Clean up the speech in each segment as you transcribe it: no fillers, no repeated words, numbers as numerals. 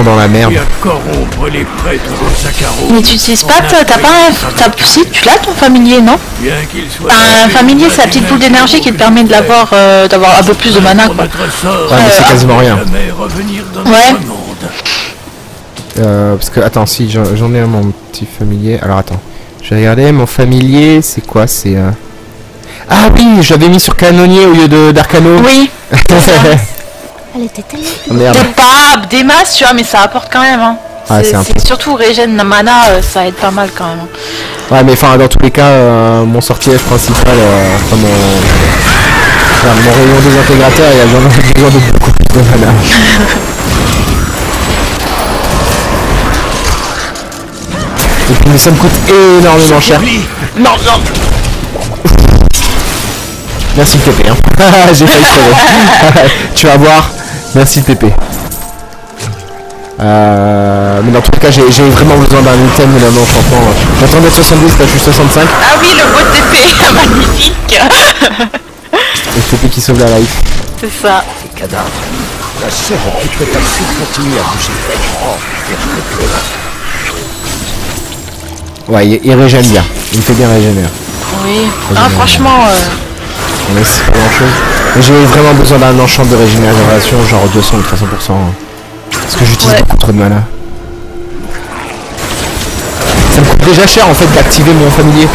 vraiment dans la merde. Mais tu utilises pas, t'as pas si, tu l'as ton familier, non? Un familier, c'est la petite boule d'énergie qui te permet de l'avoir, d'avoir un peu plus de mana, quoi. Ouais, mais c'est quasiment rien. Ouais. Parce que, attends, si, j'en ai un, mon petit familier. Alors, attends. Je vais regarder, mon familier, c'est quoi? C'est... Ah oui, j'avais mis sur canonnier au lieu d'arcano. Oui. Elle était tellement Oh, merde. C'est pas des masses, tu vois, mais ça apporte quand même, hein. Ah, c'est un peu. Surtout régène mana, ça aide pas mal quand même. Ouais, mais enfin, dans tous les cas, mon sortilège principal, enfin mon rayon désintégrateur, il a besoin de beaucoup plus de mana. Et puis, mais ça me coûte énormément cher. Non. Merci le TP, hein. J'ai failli crever. Tu vas voir. Merci le TP. Mais dans tous les cas, j'ai vraiment besoin d'un item ou d'un enchantement. J'attendais 70, là je suis 65. Ah oui, le beau TP, magnifique. Le TP qui sauve la life. C'est ça. Les cadavres. La chair qui peut continuer à bouger. Ouais, il régène bien. Il me fait bien régénérer. Oui. Ah, franchement... Mais c'est pas grand chose. Mais j'ai vraiment besoin d'un enchant de régénération, genre 200 ou 300%. Parce que j'utilise beaucoup trop de mana. Ça me coûte déjà cher en fait d'activer mon familier.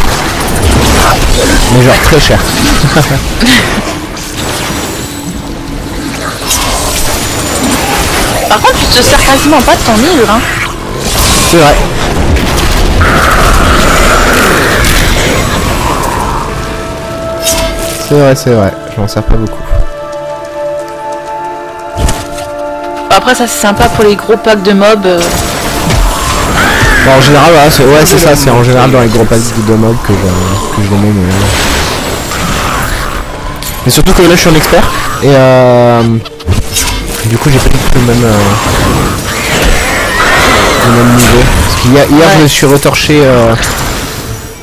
Mais genre très cher. Par contre, tu te sers quasiment pas de ton livre, hein. C'est vrai. C'est vrai, je m'en sers pas beaucoup. Après, ça c'est sympa pour les gros packs de mobs. Bon, en général, ouais, c'est ça, c'est en général dans les gros packs de mobs que je les mets. Mais surtout que là je suis un expert et du coup j'ai pas du tout le même niveau. Parce qu'hier je me suis retorché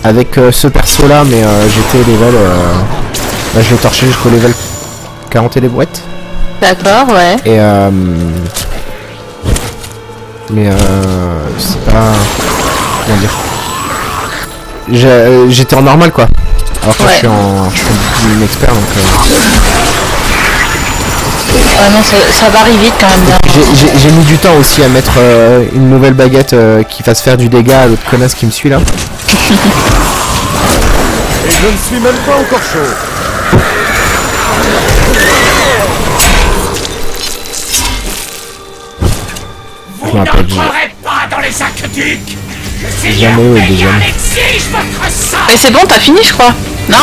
avec ce perso là, mais j'étais level là je l'ai torché jusqu'au level 40 et les brouettes. D'accord, ouais. Et mais c'est pas... Comment dire, j'étais en normal quoi. Alors que je suis une expert donc... Ouais non, ça varie vite quand même. J'ai mis du temps aussi à mettre une nouvelle baguette qui fasse faire du dégât à l'autre connasse qui me suit là. Et je ne suis même pas encore chaud. Je m'appelle pas dans les aqueducs. jamais au deuxième. Mais c'est bon, t'as fini je crois. Non?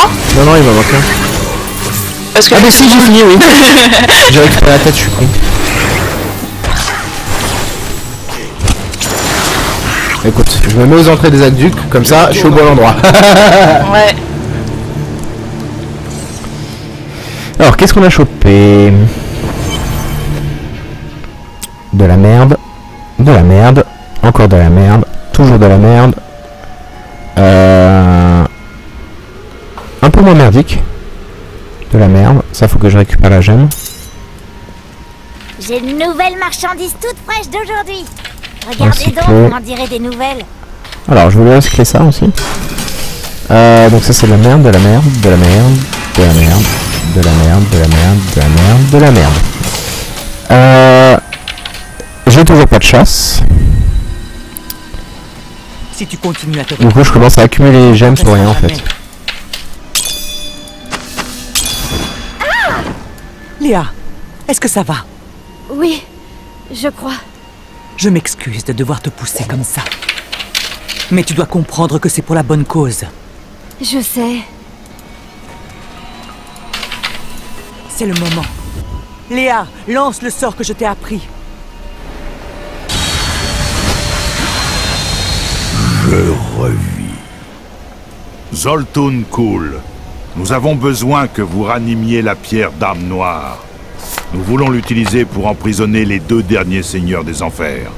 Non, il m'en manque un. Parce que ah mais si, j'ai fini, oui. J'ai récupéré la tête, je suis con. Écoute, je me mets aux entrées des aqueducs, comme ça, je suis au bon endroit. Ouais. Alors, qu'est-ce qu'on a chopé? De la merde. De la merde. Encore de la merde. Toujours de la merde. Un peu moins merdique. De la merde. Ça, faut que je récupère la gemme. J'ai une nouvelle marchandise toute fraîche d'aujourd'hui. Regardez donc, on m'en dirait des nouvelles. Alors, je voulais recycler ça aussi. Donc ça, c'est de la merde, de la merde, de la merde, de la merde, de la merde, de la merde, de la merde, de la merde. J'ai toujours pas de chasse. Si tu continues à te... Du coup, je commence à accumuler les gemmes pour rien en fait. Léa, est-ce que ça va? Oui, je crois. Je m'excuse de devoir te pousser comme ça. Mais tu dois comprendre que c'est pour la bonne cause. Je sais. C'est le moment. Léa, lance le sort que je t'ai appris. Je revis. Zoltun Kull, nous avons besoin que vous ranimiez la pierre d'arme noire. Nous voulons l'utiliser pour emprisonner les 2 derniers seigneurs des enfers.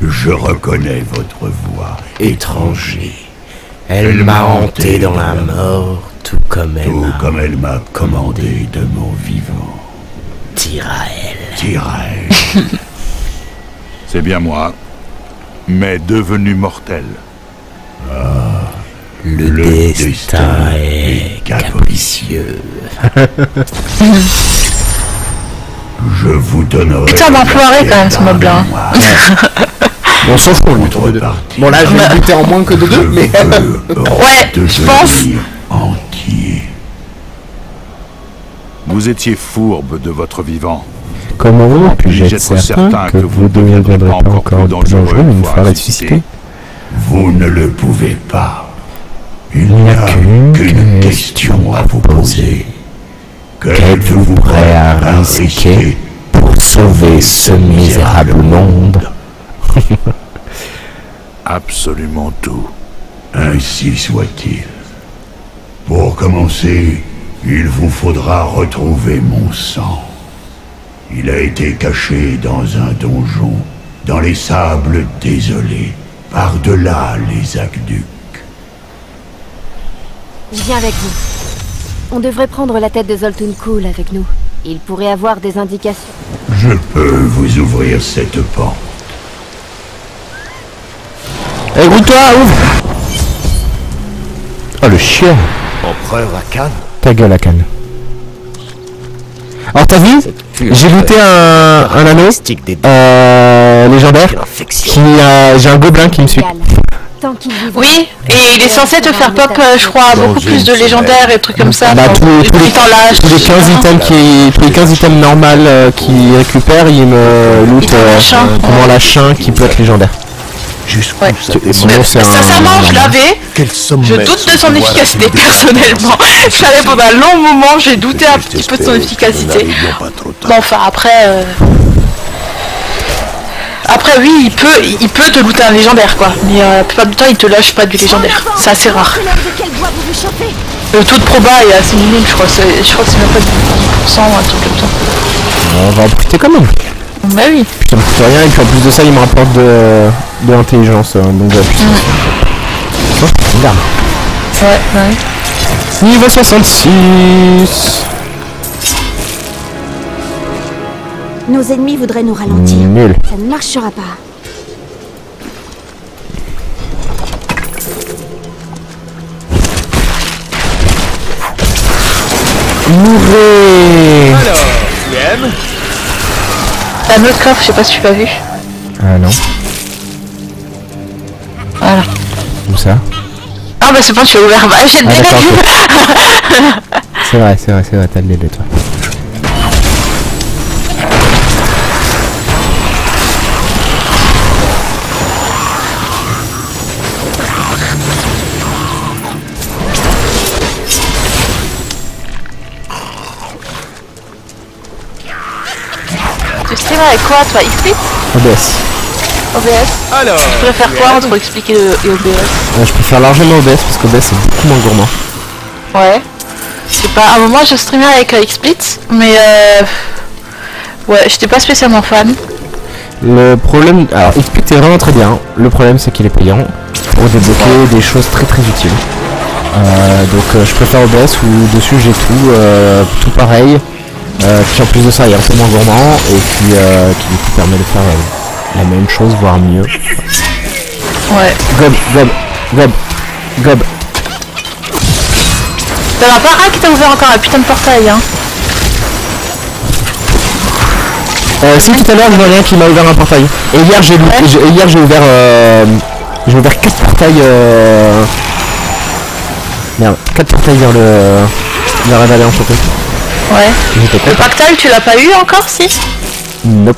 Je reconnais votre voix, étranger. Elle m'a hanté dans la mort, tout comme elle m'a commandé de mon vivant. Tyrael. mentirais-je? C'est bien moi, mais devenu mortel. Le destin est capricieux. Je vous donnerai... Putain d'enfoiré quand même ce mob là. On s'en fout, lui. Bon, là, je vais le buter en moins que de 2, mais... Ouais, je pense. Entier. Vous étiez fourbe de votre vivant. Comment puis-je être certain que vous ne deviendrez pas encore plus dangereux une fois ressuscité? Vous ne le pouvez pas. Il n'y a qu'une question à vous poser. Qu'êtes-vous prêt à risquer pour sauver ce misérable monde? Absolument tout. Ainsi soit-il. Pour commencer, il vous faudra retrouver mon sang. Il a été caché dans un donjon, dans les sables désolés, par-delà les aqueducs. Je viens avec vous. On devrait prendre la tête de Zoltun Kulle avec nous. Il pourrait avoir des indications. Je peux vous ouvrir cette porte. Eh, toi, ouvre! Oh, le chien! Empereur Akan. Ta gueule, la canne. Alors, t'as vu? J'ai looté un anneau légendaire. J'ai un gobelin qui me suit. Tant qu'il vivra. Oui, et il est censé te faire pop, je crois, beaucoup plus de légendaires et trucs comme ça. Bah, tous les 15 items normaux qu'il récupère, il me loot comment la chien qui peut être légendaire. Ouais. Sinon, c'est sincèrement, je l'avais. Je doute de son efficacité, personnellement. Je l'avais pendant un long moment, j'ai douté un petit peu de son efficacité. Bon, enfin, après... Après, oui, il peut te looter un légendaire, quoi. Mais la plupart du temps, il te lâche pas du légendaire. C'est assez rare. Le taux de proba est assez minime, je crois que c'est même pas de 10% ou un truc comme ça. On va en profiter quand même. Bah oui. Ça me coûte rien et puis en plus de ça, il me rapporte de l'intelligence, donc de la puissance. Oh, regarde. Ouais, bah oui. Niveau 66. Nos ennemis voudraient nous ralentir. Nul. Ça ne marchera pas. Mourrez. Alors, tu aimes? Un autre coffre, je sais pas si tu l'as vu. Ah non. Voilà. Où ça? Ah bah c'est bon, tu l'as ouvert. Bah, j'ai déjà d'accord, vu. C'est vrai, t'as le délai, toi. Tu streames avec quoi, toi? XSplit? OBS. OBS? Alors, Tu préfères quoi entre XSplit et OBS? Je préfère largement OBS parce qu'OBS c'est beaucoup moins gourmand. Ouais. Je sais pas, à un moment je streamais avec XSplit, mais ouais, j'étais pas spécialement fan. Le problème... Alors XSplit est vraiment très bien. Le problème c'est qu'il est payant pour débloquer des choses très très utiles. Donc je préfère OBS où dessus j'ai tout pareil. Qui en plus de ça est un peu moins gourmand et qui du coup permet de faire la même chose, voire mieux. Ouais. Gob. T'en as pas un qui t'a ouvert encore un putain de portail, hein? Si tout à l'heure je vois rien qui m'a ouvert un portail. Et hier j'ai ouvert 4 portails merde, 4 portails vers la vallée enchantée. Ouais. Le pactole, tu l'as pas eu encore, si? Nope.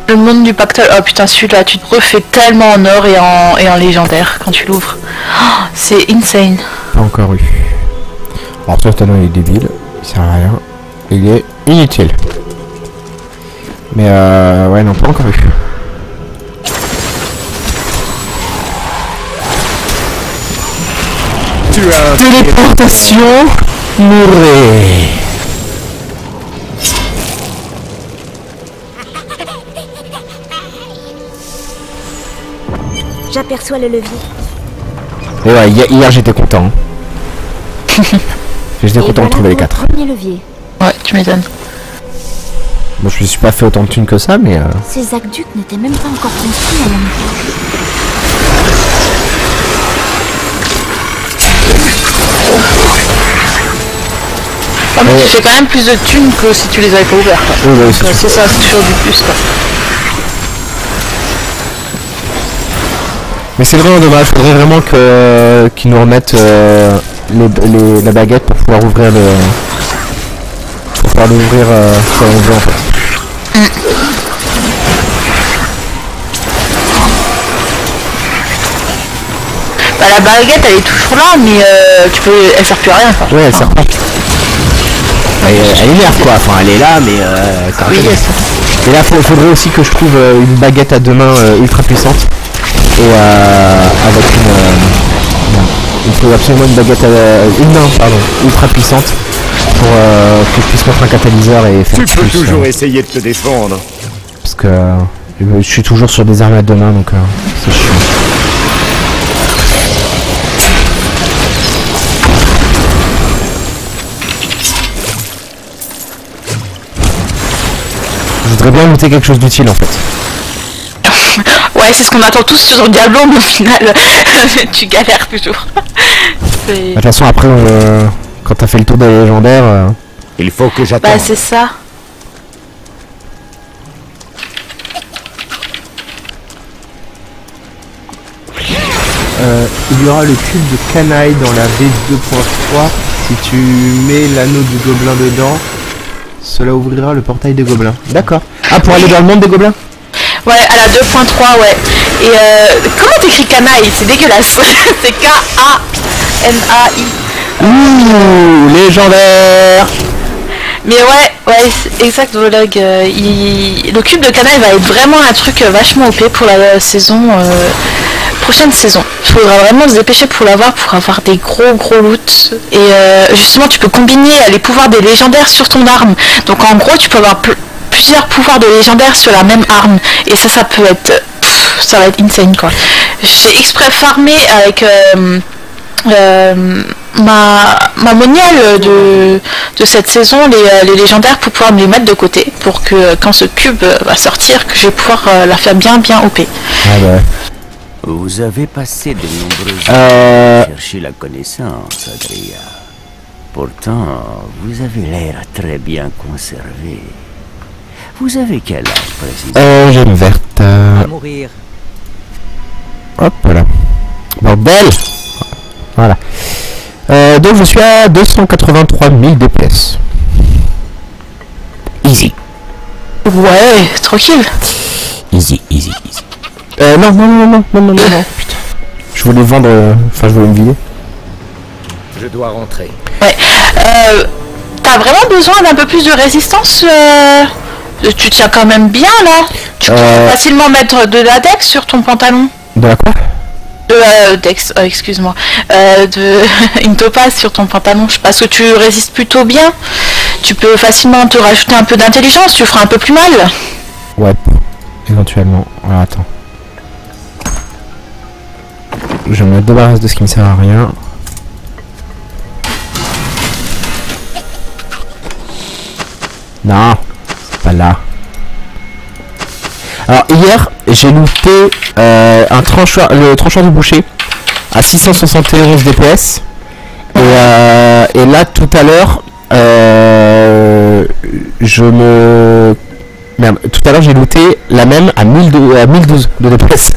Le monde du pactole, oh putain, celui-là, tu te refais tellement en or et en légendaire quand tu l'ouvres. Oh, c'est insane. Pas encore eu. Alors ce talon il est débile, il sert à rien. Il est inutile. Mais ouais non, pas encore eu. tu as... Téléportation mourrez. J'aperçois le levier. Et ouais, hier j'étais content. J'étais content de trouver les 4. Premier levier. Ouais, tu m'étonnes. Bon, je me suis pas fait autant de thunes que ça, mais... Ces aqueducs n'étaient même pas encore construits à mon époque. Ah, mais tu fais quand même plus de thunes que si tu les avais pas ouverts, quoi. Oui, oui, C'est ça, c'est toujours du plus, quoi. Mais c'est vraiment dommage, faudrait vraiment que qu'ils nous remettent la baguette pour pouvoir ouvrir le... Pour pouvoir l'ouvrir sur l'envoi en fait. Bah la baguette elle est toujours là, mais elle sert plus à rien, quoi. Ouais, elle sert pas. Elle énerve quoi, enfin elle est là mais ça Oui, rappelle. Et là faudrait aussi que je trouve une baguette à deux mains ultra puissante. Et avec il faut absolument une baguette une main pardon, ultra puissante pour que je puisse mettre un catalyseur et faire Tu peux plus, toujours essayer de te défendre. parce que je suis toujours sur des armes à deux mains donc c'est chiant. Je voudrais bien monter quelque chose d'utile en fait. Ouais, c'est ce qu'on attend tous sur Diablo, mais au final, tu galères toujours. De toute façon après quand t'as fait le tour des légendaires... Il faut que j'attende. Bah c'est ça. il y aura le cube de canaille dans la V2.3. Si tu mets l'anneau du gobelin dedans, cela ouvrira le portail des gobelins. D'accord. Ah, pour aller dans le monde des gobelins? Ouais, à la 2.3, ouais. Et comment t'écris canaille? C'est dégueulasse. C'est K-A-N-A-I. Ouh, légendaire. Mais ouais, exact, Vlog. Le cube de canaille va être vraiment un truc vachement OP pour la saison... prochaine saison. Il faudra vraiment se dépêcher pour l'avoir, pour avoir des gros loot. Et justement, tu peux combiner les pouvoirs des légendaires sur ton arme. Donc en gros, tu peux avoir plusieurs pouvoirs de légendaires sur la même arme. Et ça peut être... ça va être insane, quoi. J'ai exprès farmé avec... ma moniale de cette saison, les légendaires, pour pouvoir me les mettre de côté, pour que quand ce cube va sortir, que je vais pouvoir la faire bien OP. Ah bah. Vous avez passé de nombreuses heures à chercher la connaissance, Adria. Pourtant, vous avez l'air très bien conservé. Vous avez quel âge précisément? J'ai une verte. À mourir. Hop là. Bordel. Voilà. Donc je suis à 283 000 DPS. Easy. Ouais, tranquille. Easy. Non. Putain. Je voulais vendre... Enfin, je voulais me vider. Je dois rentrer. Ouais. T'as vraiment besoin d'un peu plus de résistance Tu tiens quand même bien, là. Tu peux facilement mettre de la dex sur ton pantalon. De la quoi? Dex, excuse-moi. Une topaz sur ton pantalon. Parce que tu résistes plutôt bien. Tu peux facilement te rajouter un peu d'intelligence. Tu feras un peu plus mal. Ouais. Éventuellement. Alors, attends. Je me débarrasse de ce qui me sert à rien. Non, c'est pas là. Alors hier, j'ai looté le trancheur du boucher à 671 DPS. Et là, tout à l'heure, Merde, tout à l'heure j'ai looté la même à 1012 de DPS.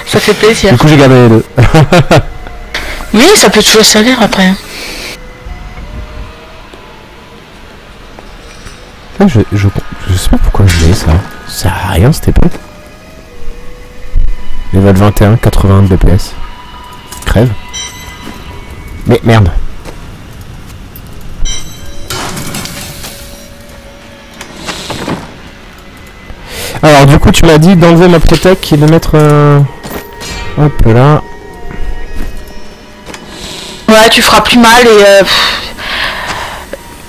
Ça fait plaisir. Du coup j'ai gardé les deux. Oui, ça peut toujours servir après. Je sais pas pourquoi je l'ai ça. Ça sert à rien cette épée. Level 21, 81 DPS. Crève. Mais merde. Alors du coup tu m'as dit d'enlever ma protec et de mettre hop là. Ouais, tu feras plus mal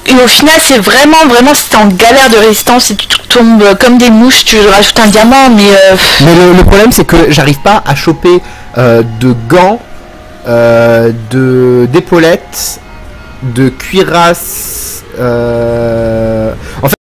et au final c'est vraiment si t'es en galère de résistance et tu tombes comme des mouches, tu rajoutes un diamant mais le problème c'est que j'arrive pas à choper de gants, d'épaulettes, de cuirasses, en fait